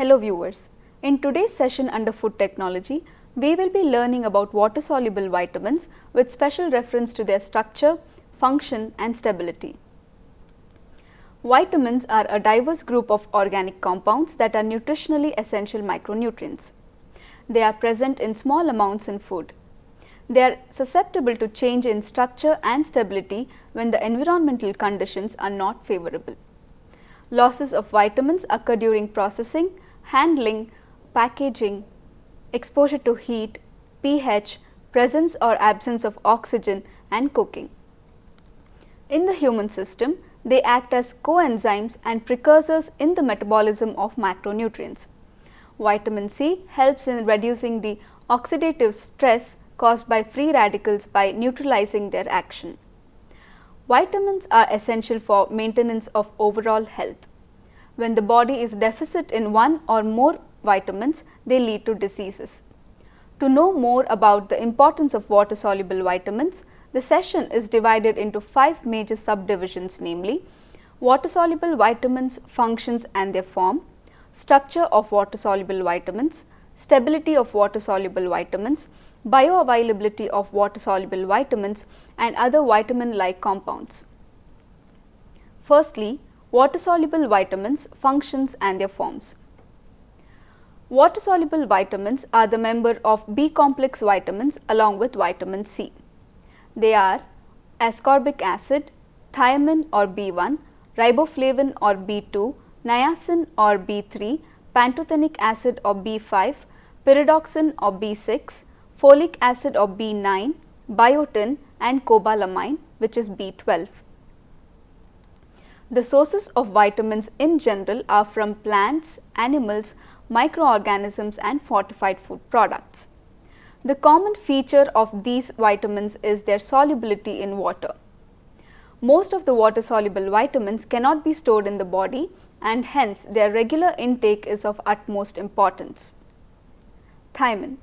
Hello viewers, in today's session under Food Technology, we will be learning about water soluble vitamins with special reference to their structure, function and stability. Vitamins are a diverse group of organic compounds that are nutritionally essential micronutrients. They are present in small amounts in food. They are susceptible to change in structure and stability when the environmental conditions are not favorable. Losses of vitamins occur during processing, handling, packaging, exposure to heat, pH, presence or absence of oxygen and cooking. In the human system, they act as coenzymes and precursors in the metabolism of macronutrients. Vitamin C helps in reducing the oxidative stress caused by free radicals by neutralizing their action. Vitamins are essential for maintenance of overall health. When the body is deficit in one or more vitamins, they lead to diseases. To know more about the importance of water soluble vitamins, the session is divided into 5 major subdivisions, namely water soluble vitamins, functions and their form, structure of water soluble vitamins, stability of water soluble vitamins, bioavailability of water soluble vitamins and other vitamin like compounds. Firstly, water soluble vitamins, functions and their forms. Water soluble vitamins are the member of B complex vitamins along with vitamin C. They are ascorbic acid, thiamine or B1, riboflavin or B2, niacin or B3, pantothenic acid or B5, pyridoxine or B6, folic acid or B9, biotin and cobalamin, which is B12. The sources of vitamins in general are from plants, animals, microorganisms and fortified food products. The common feature of these vitamins is their solubility in water. Most of the water soluble vitamins cannot be stored in the body and hence their regular intake is of utmost importance. Thiamine.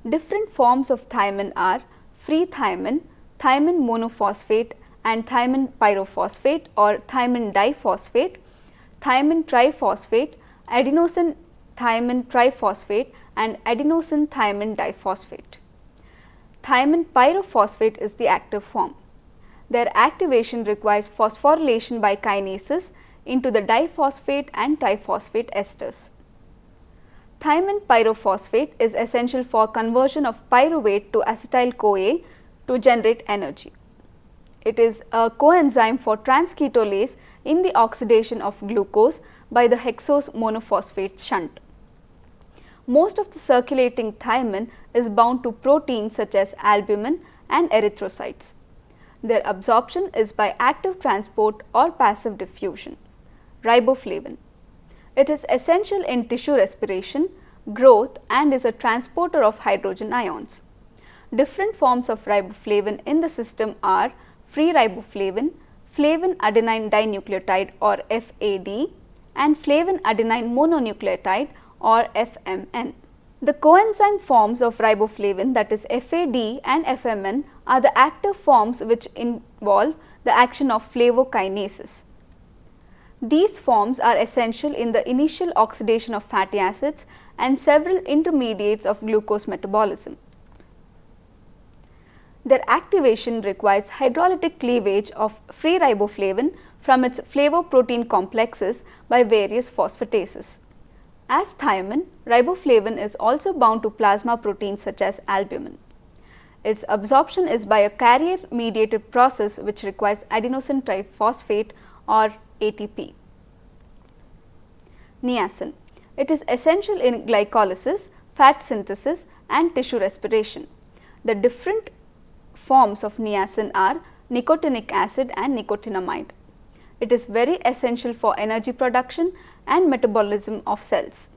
Different forms of thiamine are free thiamine, thiamine monophosphate and thiamine pyrophosphate or thiamine diphosphate, thiamine triphosphate, adenosine thiamine triphosphate and adenosine thiamine diphosphate. Thiamine pyrophosphate is the active form. Their activation requires phosphorylation by kinases into the diphosphate and triphosphate esters. Thiamine pyrophosphate is essential for conversion of pyruvate to acetyl-CoA to generate energy. It is a coenzyme for transketolase in the oxidation of glucose by the hexose monophosphate shunt. Most of the circulating thiamine is bound to proteins such as albumin and erythrocytes. Their absorption is by active transport or passive diffusion. Riboflavin. It is essential in tissue respiration, growth and is a transporter of hydrogen ions. Different forms of riboflavin in the system are free riboflavin, flavin adenine dinucleotide or FAD and flavin adenine mononucleotide or FMN. The coenzyme forms of riboflavin, that is FAD and FMN, are the active forms which involve the action of flavokinases. These forms are essential in the initial oxidation of fatty acids and several intermediates of glucose metabolism. Their activation requires hydrolytic cleavage of free riboflavin from its flavoprotein complexes by various phosphatases. As thiamine, riboflavin is also bound to plasma proteins such as albumin. Its absorption is by a carrier mediated process which requires adenosine triphosphate or ATP. Niacin. It is essential in glycolysis, fat synthesis and tissue respiration. The different forms of niacin are nicotinic acid and nicotinamide. It is very essential for energy production and metabolism of cells.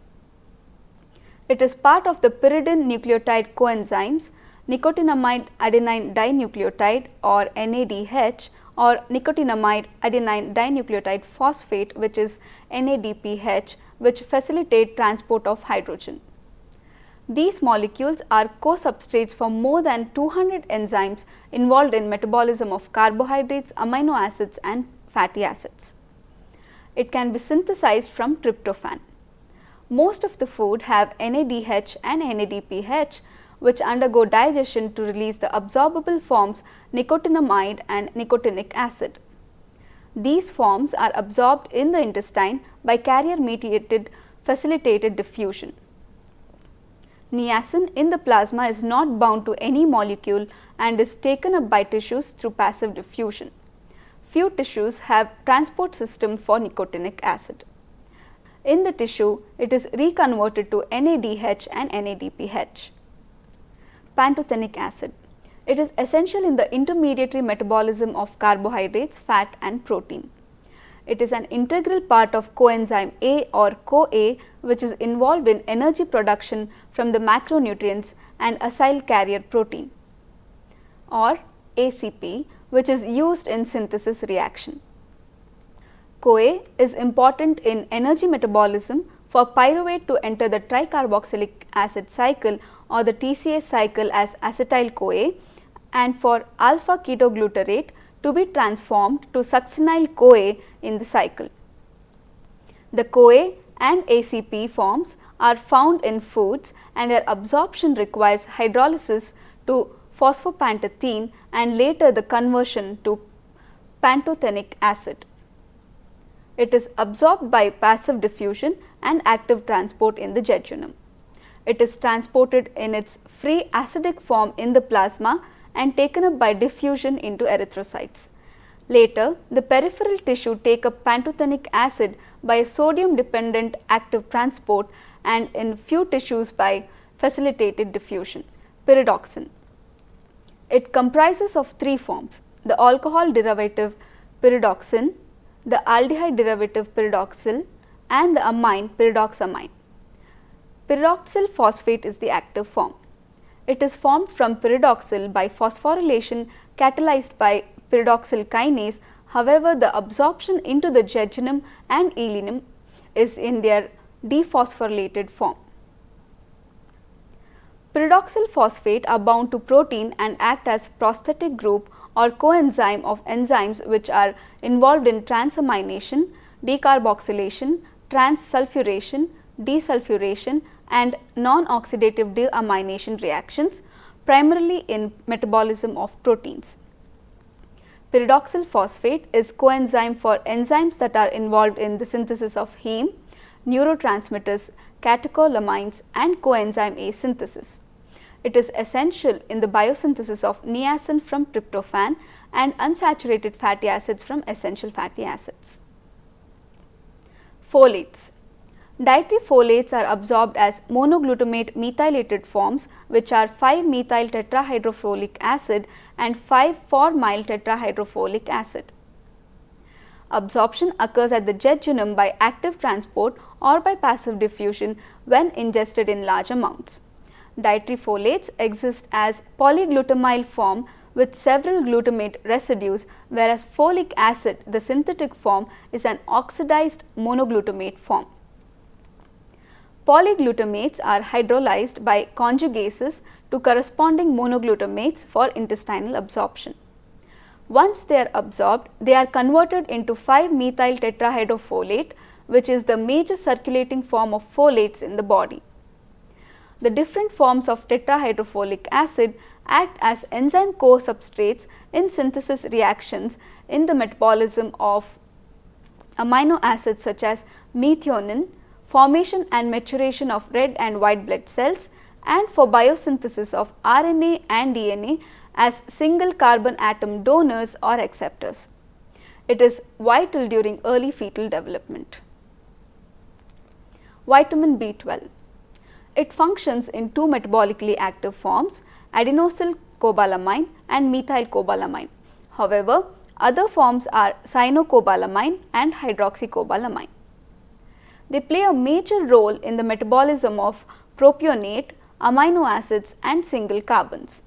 It is part of the pyridine nucleotide coenzymes nicotinamide adenine dinucleotide or NADH or nicotinamide adenine dinucleotide phosphate, which is NADPH, which facilitate transport of hydrogen. These molecules are co-substrates for more than 200 enzymes involved in metabolism of carbohydrates, amino acids and fatty acids. It can be synthesized from tryptophan. Most of the food have NADH and NADPH, which undergo digestion to release the absorbable forms nicotinamide and nicotinic acid. These forms are absorbed in the intestine by carrier-mediated facilitated diffusion. Niacin in the plasma is not bound to any molecule and is taken up by tissues through passive diffusion. Few tissues have transport system for nicotinic acid. In the tissue, it is reconverted to NADH and NADPH. Pantothenic acid. It is essential in the intermediary metabolism of carbohydrates, fat and protein. It is an integral part of coenzyme A or CoA, which is involved in energy production from the macronutrients and acyl carrier protein, or ACP, which is used in synthesis reaction. CoA is important in energy metabolism for pyruvate to enter the tricarboxylic acid cycle or the TCA cycle as acetyl CoA, and for alpha ketoglutarate to be transformed to succinyl CoA in the cycle. The CoA and ACP forms are found in foods and their absorption requires hydrolysis to phosphopantothene and later the conversion to pantothenic acid. It is absorbed by passive diffusion and active transport in the jejunum. It is transported in its free acidic form in the plasma and taken up by diffusion into erythrocytes. Later, the peripheral tissue take up pantothenic acid by sodium dependent active transport and in few tissues by facilitated diffusion. Pyridoxine. It comprises of three forms: the alcohol derivative pyridoxine, the aldehyde derivative pyridoxal and the amine pyridoxamine. Pyridoxal phosphate is the active form. It is formed from pyridoxal by phosphorylation catalyzed by pyridoxal kinase. However, the absorption into the jejunum and ileum is in their dephosphorylated form. Pyridoxal phosphate are bound to protein and act as prosthetic group or coenzyme of enzymes which are involved in transamination, decarboxylation, transsulfuration, desulfuration and non-oxidative deamination reactions, primarily in metabolism of proteins. Pyridoxal phosphate is coenzyme for enzymes that are involved in the synthesis of heme, neurotransmitters, catecholamines and coenzyme A synthesis. It is essential in the biosynthesis of niacin from tryptophan and unsaturated fatty acids from essential fatty acids. Folates. Dietary folates are absorbed as monoglutamate methylated forms, which are 5-methyl tetrahydrofolic acid and 5,4-myl tetrahydrofolic acid. Absorption occurs at the jejunum by active transport or by passive diffusion when ingested in large amounts. Dietary folates exist as polyglutamyl form with several glutamate residues, whereas folic acid, the synthetic form, is an oxidized monoglutamate form. Polyglutamates are hydrolyzed by conjugases to corresponding monoglutamates for intestinal absorption. Once they are absorbed, they are converted into 5-methyl tetrahydrofolate, which is the major circulating form of folates in the body. The different forms of tetrahydrofolic acid act as enzyme co-substrates in synthesis reactions in the metabolism of amino acids such as methionine, formation and maturation of red and white blood cells, and for biosynthesis of RNA and DNA as single carbon atom donors or acceptors. It is vital during early fetal development. Vitamin B12. It functions in two metabolically active forms, adenosyl cobalamin and methylcobalamin. However, other forms are cyanocobalamin and hydroxycobalamin. They play a major role in the metabolism of propionate, amino acids and single carbons.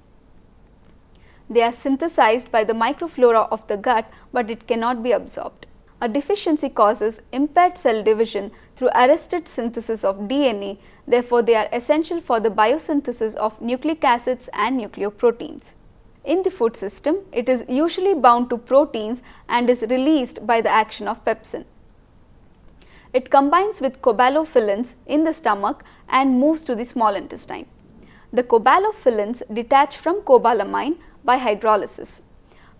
They are synthesized by the microflora of the gut, but it cannot be absorbed. A deficiency causes impaired cell division through arrested synthesis of DNA, therefore they are essential for the biosynthesis of nucleic acids and nucleoproteins. In the food system, it is usually bound to proteins and is released by the action of pepsin. It combines with cobalamin in the stomach and moves to the small intestine. The cobalamin detach from cobalamin by hydrolysis.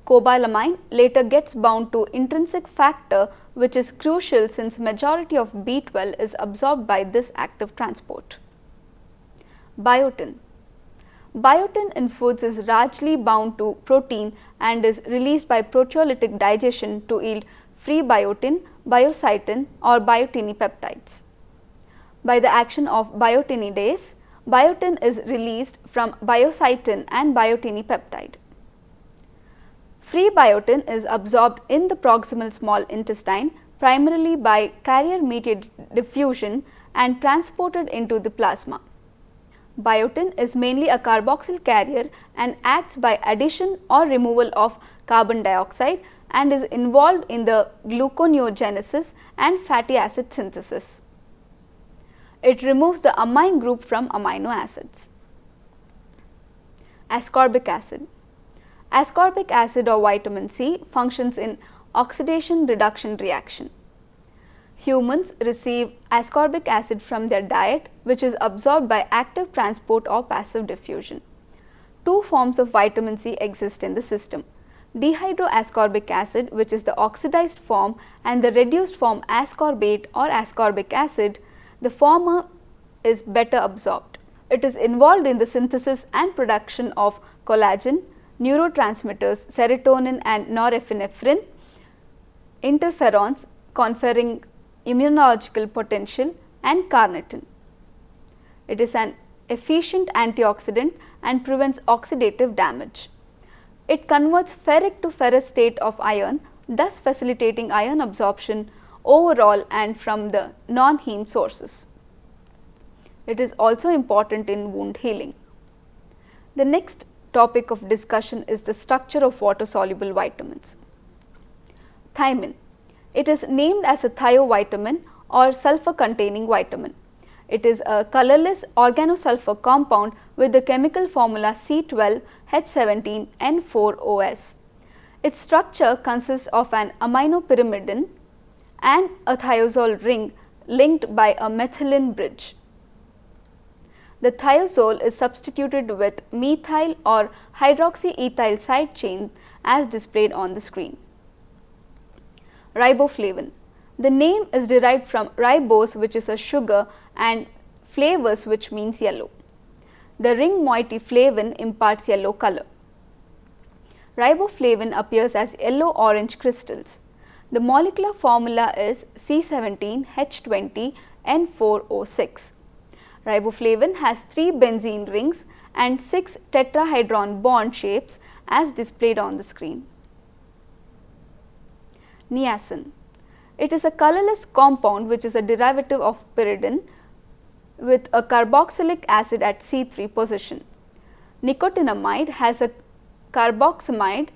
Cobalamin later gets bound to intrinsic factor, which is crucial since majority of B12 is absorbed by this active transport. Biotin. Biotin in foods is largely bound to protein and is released by proteolytic digestion to yield free biotin, biocytin or biotinipeptides. By the action of biotinidase, biotin is released from biocytin and biotinipeptide. Free biotin is absorbed in the proximal small intestine primarily by carrier-mediated diffusion and transported into the plasma. Biotin is mainly a carboxyl carrier and acts by addition or removal of carbon dioxide and is involved in the gluconeogenesis and fatty acid synthesis. It removes the amine group from amino acids. Ascorbic acid. Ascorbic acid or vitamin C functions in oxidation reduction reaction. Humans receive ascorbic acid from their diet, which is absorbed by active transport or passive diffusion. Two forms of vitamin C exist in the system: dehydroascorbic acid, which is the oxidized form, and the reduced form ascorbate or ascorbic acid. The former is better absorbed. It is involved in the synthesis and production of collagen, neurotransmitters, serotonin and norepinephrine, interferons conferring immunological potential, and carnitine. It is an efficient antioxidant and prevents oxidative damage. It converts ferric to ferrous state of iron, thus facilitating iron absorption overall and from the non-heme sources. It is also important in wound healing. The next topic of discussion is the structure of water-soluble vitamins. Thiamine. It is named as a thiovitamin or sulfur-containing vitamin. It is a colorless organosulfur compound with the chemical formula C12H17N4OS. Its structure consists of an aminopyrimidine and a thiazole ring linked by a methylene bridge. The thiazole is substituted with methyl or hydroxyethyl side chain as displayed on the screen. Riboflavin. The name is derived from ribose, which is a sugar, and flavus, which means yellow. The ring moiety flavin imparts yellow color. Riboflavin appears as yellow-orange crystals. The molecular formula is C17H20N4O6. Riboflavin has 3 benzene rings and 6 tetrahedron bond shapes as displayed on the screen. Niacin. It is a colorless compound which is a derivative of pyridine with a carboxylic acid at C3 position. Nicotinamide has a carboxamide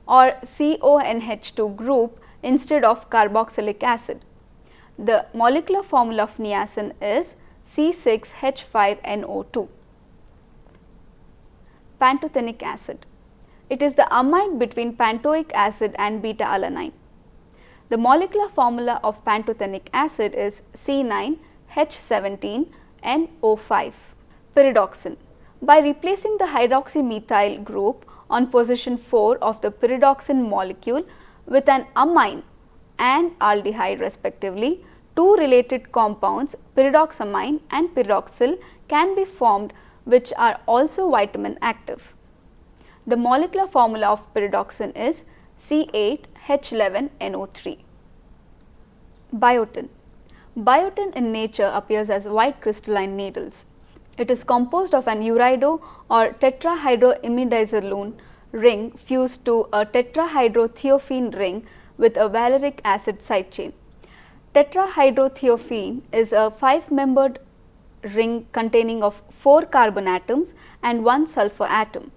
or CONH2 group instead of carboxylic acid. The molecular formula of niacin is C6H5NO2. Pantothenic acid. It is the amide between pantoic acid and beta-alanine. The molecular formula of pantothenic acid is C9H17NO5. Pyridoxine. By replacing the hydroxymethyl group on position 4 of the pyridoxine molecule with an amine and aldehyde respectively, two related compounds, pyridoxamine and pyridoxal, can be formed, which are also vitamin active. The molecular formula of pyridoxine is C8H11NO3. Biotin. Biotin in nature appears as white crystalline needles. It is composed of an urido or tetrahydroimidazolone ring fused to a tetrahydrothiophene ring with a valeric acid side chain. Tetrahydrothiophene is a 5-membered ring containing of 4 carbon atoms and 1 sulfur atom.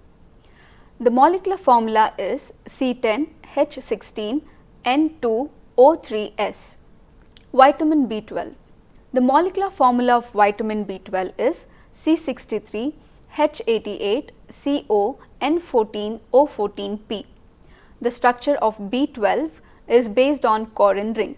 The molecular formula is C10H16N2O3S. Vitamin B12. The molecular formula of vitamin B12 is C63H88CO N14O14P. The structure of B12 is based on corrin ring.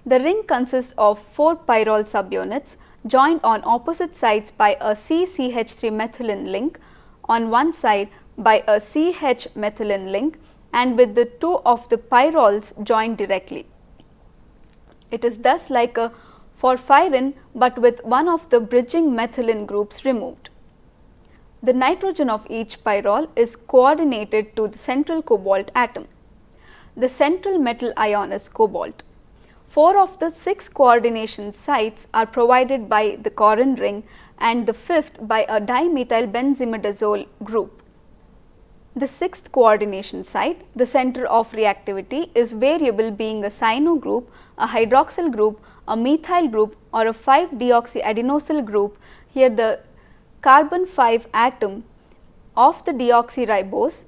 The ring consists of 4 pyrrole subunits joined on opposite sides by a CCH3 methylene link on one side by a CH methylene link and with the 2 of the pyrroles joined directly. It is thus like a porphyrin but with one of the bridging methylene groups removed. The nitrogen of each pyrrole is coordinated to the central cobalt atom. The central metal ion is cobalt. 4 of the 6 coordination sites are provided by the Corin ring and the 5th by a dimethylbenzimidazole group. The 6th coordination site, the center of reactivity, is variable, being a cyano group, a hydroxyl group, a methyl group or a 5-deoxyadenosine group. Here the carbon 5 atom of the deoxyribose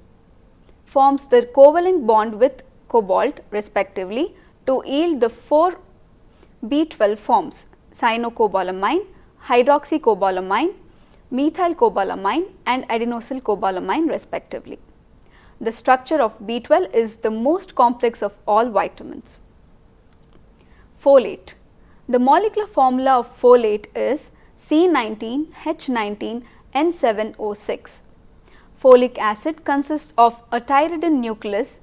forms the covalent bond with cobalt respectively to yield the 4 B12 forms: cyanocobalamin, hydroxycobalamin, methylcobalamin and adenosylcobalamin respectively. The structure of B12 is the most complex of all vitamins. Folate. The molecular formula of folate is C19H19N7O6. Folic acid consists of a pyridine nucleus,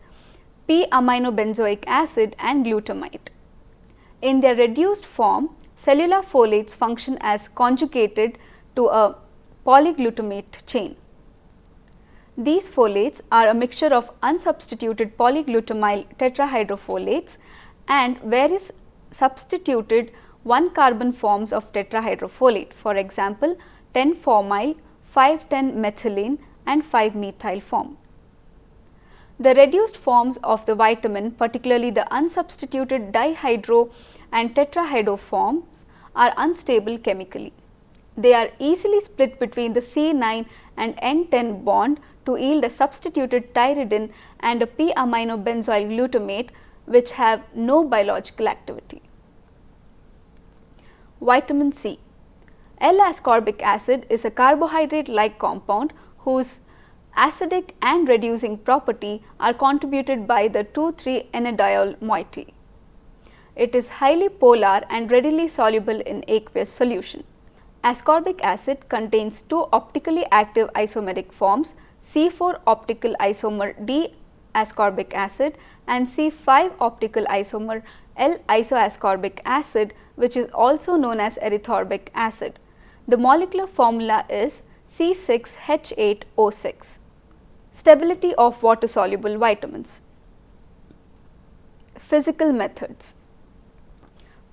p-aminobenzoic acid and glutamate. In their reduced form, cellular folates function as conjugated to a polyglutamate chain. These folates are a mixture of unsubstituted polyglutamyl tetrahydrofolates and various substituted 1-carbon forms of tetrahydrofolate, for example 10-formyl, 5,10-methylene and 5-methyl form. The reduced forms of the vitamin, particularly the unsubstituted dihydro and tetrahydro forms, are unstable chemically. They are easily split between the C9 and N10 bond to yield a substituted pyridine and a p-aminobenzoyl glutamate, which have no biological activity. Vitamin C. L-ascorbic acid is a carbohydrate-like compound whose acidic and reducing property are contributed by the 2,3-enediol moiety. It is highly polar and readily soluble in aqueous solution. Ascorbic acid contains 2 optically active isomeric forms, C4 optical isomer D-ascorbic acid and C5 optical isomer L-isoascorbic acid, which is also known as erythorbic acid. The molecular formula is C6H8O6. Stability of water soluble vitamins. Physical methods.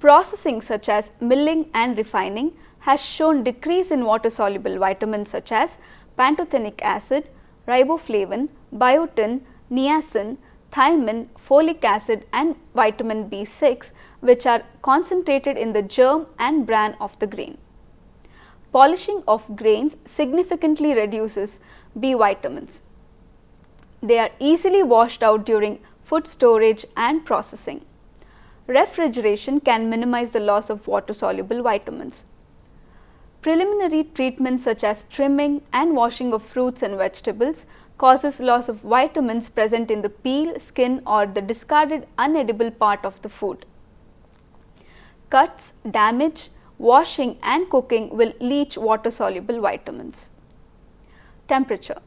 Processing such as milling and refining has shown decrease in water soluble vitamins such as pantothenic acid, riboflavin, biotin, niacin, thiamine, folic acid and vitamin B6, which are concentrated in the germ and bran of the grain. Polishing of grains significantly reduces B vitamins. They are easily washed out during food storage and processing. Refrigeration can minimize the loss of water soluble vitamins. Preliminary treatments such as trimming and washing of fruits and vegetables causes loss of vitamins present in the peel, skin or the discarded unedible part of the food. Cuts, damage, washing and cooking will leach water soluble vitamins. Temperature.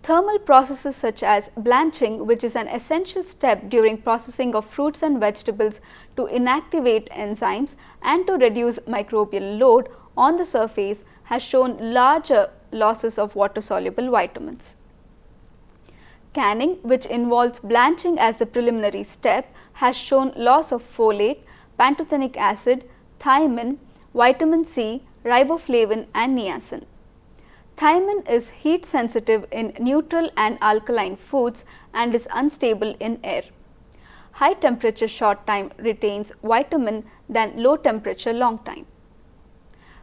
Thermal processes such as blanching, which is an essential step during processing of fruits and vegetables to inactivate enzymes and to reduce microbial load on the surface, has shown larger losses of water soluble vitamins. Canning, which involves blanching as the preliminary step, has shown loss of folate, pantothenic acid, thiamine, vitamin C, riboflavin and niacin. Thiamine is heat sensitive in neutral and alkaline foods and is unstable in air. High temperature short time retains vitamin than low temperature long time.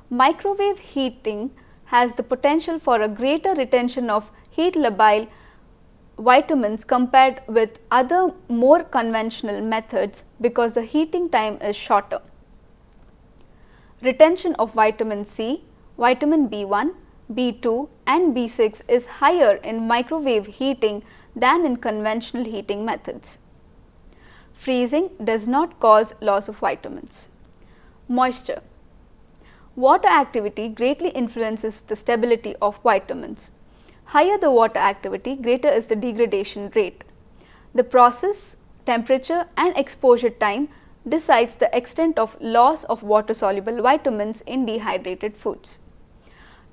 Microwave heating has the potential for a greater retention of heat labile vitamins compared with other more conventional methods because the heating time is shorter. Retention of vitamin C, vitamin B1, B2 and B6 is higher in microwave heating than in conventional heating methods. Freezing does not cause loss of vitamins. Moisture. Water activity greatly influences the stability of vitamins. Higher the water activity, greater is the degradation rate. The process, temperature and exposure time decides the extent of loss of water soluble vitamins in dehydrated foods.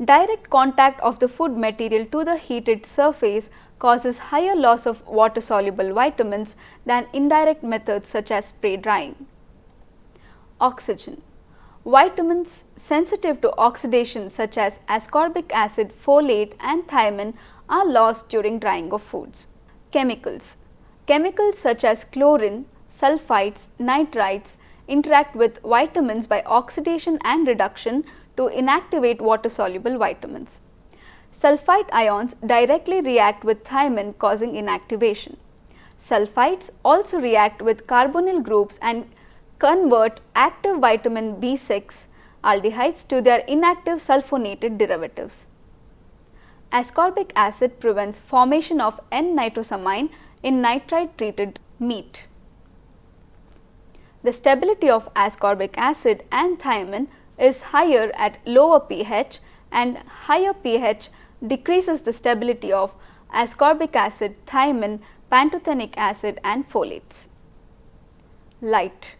Direct contact of the food material to the heated surface causes higher loss of water soluble vitamins than indirect methods such as spray drying. Oxygen. Vitamins sensitive to oxidation such as ascorbic acid, folate and thiamine are lost during drying of foods. Chemicals. Chemicals such as chlorine, sulfites, nitrites interact with vitamins by oxidation and reduction to inactivate water soluble vitamins. Sulfite ions directly react with thiamine causing inactivation. Sulfites also react with carbonyl groups and convert active vitamin B6 aldehydes to their inactive sulfonated derivatives. Ascorbic acid prevents formation of N-nitrosamine in nitrite treated meat. The stability of ascorbic acid and thiamine is higher at lower pH, and higher pH decreases the stability of ascorbic acid, thiamine, pantothenic acid and folates. Light.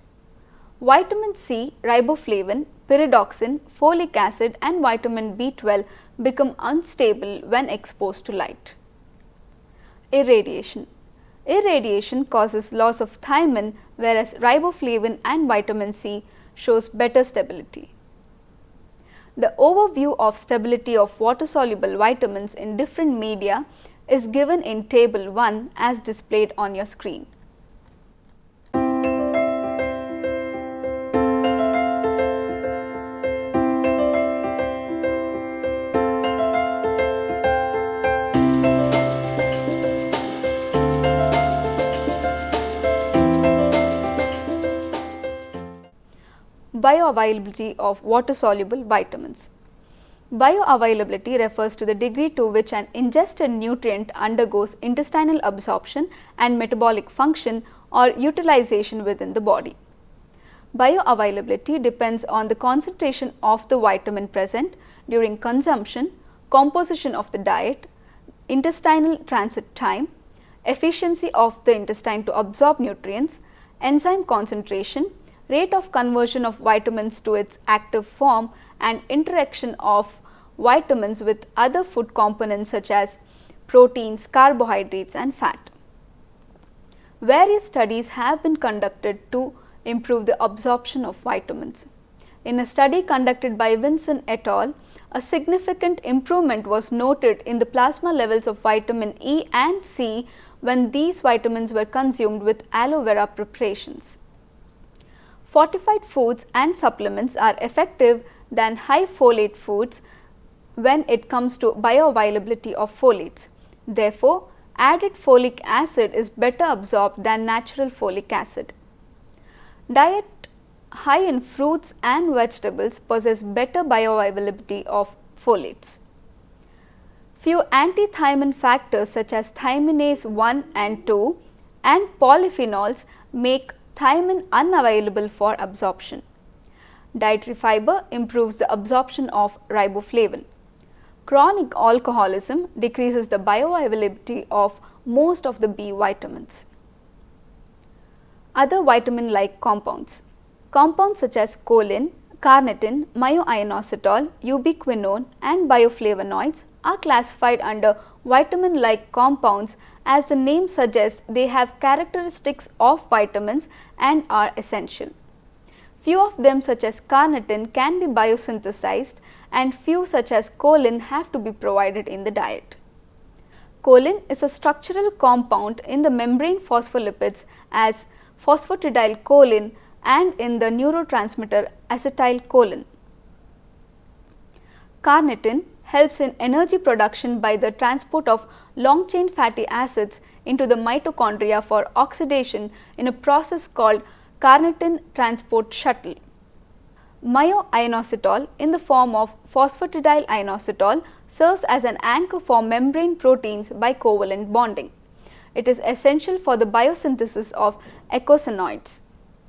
Vitamin C, riboflavin, pyridoxine, folic acid and vitamin B12 become unstable when exposed to light. Irradiation. Irradiation causes loss of thiamine, whereas riboflavin and vitamin C shows better stability. The overview of stability of water soluble vitamins in different media is given in table 1 as displayed on your screen. Bioavailability of water soluble vitamins. Bioavailability refers to the degree to which an ingested nutrient undergoes intestinal absorption and metabolic function or utilization within the body. Bioavailability depends on the concentration of the vitamin present during consumption, composition of the diet, intestinal transit time, efficiency of the intestine to absorb nutrients, enzyme concentration, rate of conversion of vitamins to its active form and interaction of vitamins with other food components such as proteins, carbohydrates and fat. Various studies have been conducted to improve the absorption of vitamins. In a study conducted by Vinson et al., a significant improvement was noted in the plasma levels of vitamin E and C when these vitamins were consumed with aloe vera preparations. Fortified foods and supplements are effective than high folate foods when it comes to bioavailability of folates. Therefore, added folic acid is better absorbed than natural folic acid. Diet high in fruits and vegetables possess better bioavailability of folates. Few anti-thiamine factors such as thiaminase 1 and 2 and polyphenols make thiamine unavailable for absorption. Dietary fiber improves the absorption of riboflavin. Chronic alcoholism decreases the bioavailability of most of the B vitamins. Other vitamin-like compounds. Compounds such as choline, carnitine, myoinositol, ubiquinone and bioflavonoids are classified under vitamin-like compounds. As the name suggests, they have characteristics of vitamins and are essential. Few of them such as carnitine can be biosynthesized and few such as choline have to be provided in the diet. Choline is a structural compound in the membrane phospholipids as phosphatidylcholine and in the neurotransmitter acetylcholine. Carnitine helps in energy production by the transport of long chain fatty acids into the mitochondria for oxidation in a process called carnitine transport shuttle. Myoinositol in the form of phosphatidylinositol serves as an anchor for membrane proteins by covalent bonding. It is essential for the biosynthesis of eicosanoids.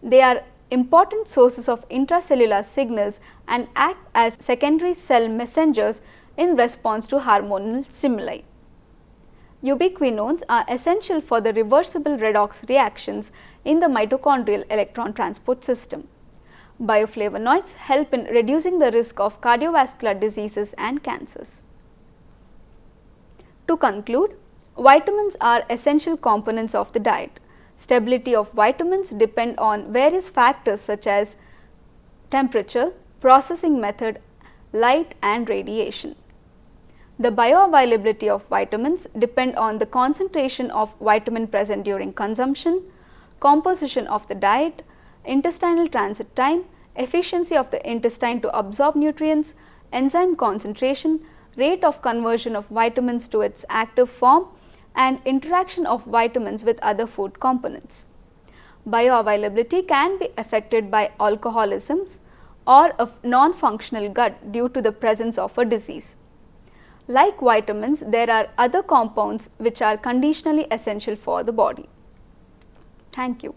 They are important sources of intracellular signals and act as secondary cell messengers in response to hormonal stimuli. Ubiquinones are essential for the reversible redox reactions in the mitochondrial electron transport system. Bioflavonoids help in reducing the risk of cardiovascular diseases and cancers. To conclude, vitamins are essential components of the diet. Stability of vitamins depend on various factors such as temperature, processing method, light and radiation. The bioavailability of vitamins depend on the concentration of vitamin present during consumption, composition of the diet, intestinal transit time, efficiency of the intestine to absorb nutrients, enzyme concentration, rate of conversion of vitamins to its active form, and interaction of vitamins with other food components. Bioavailability can be affected by alcoholism or a non-functional gut due to the presence of a disease. Like vitamins, there are other compounds which are conditionally essential for the body. Thank you.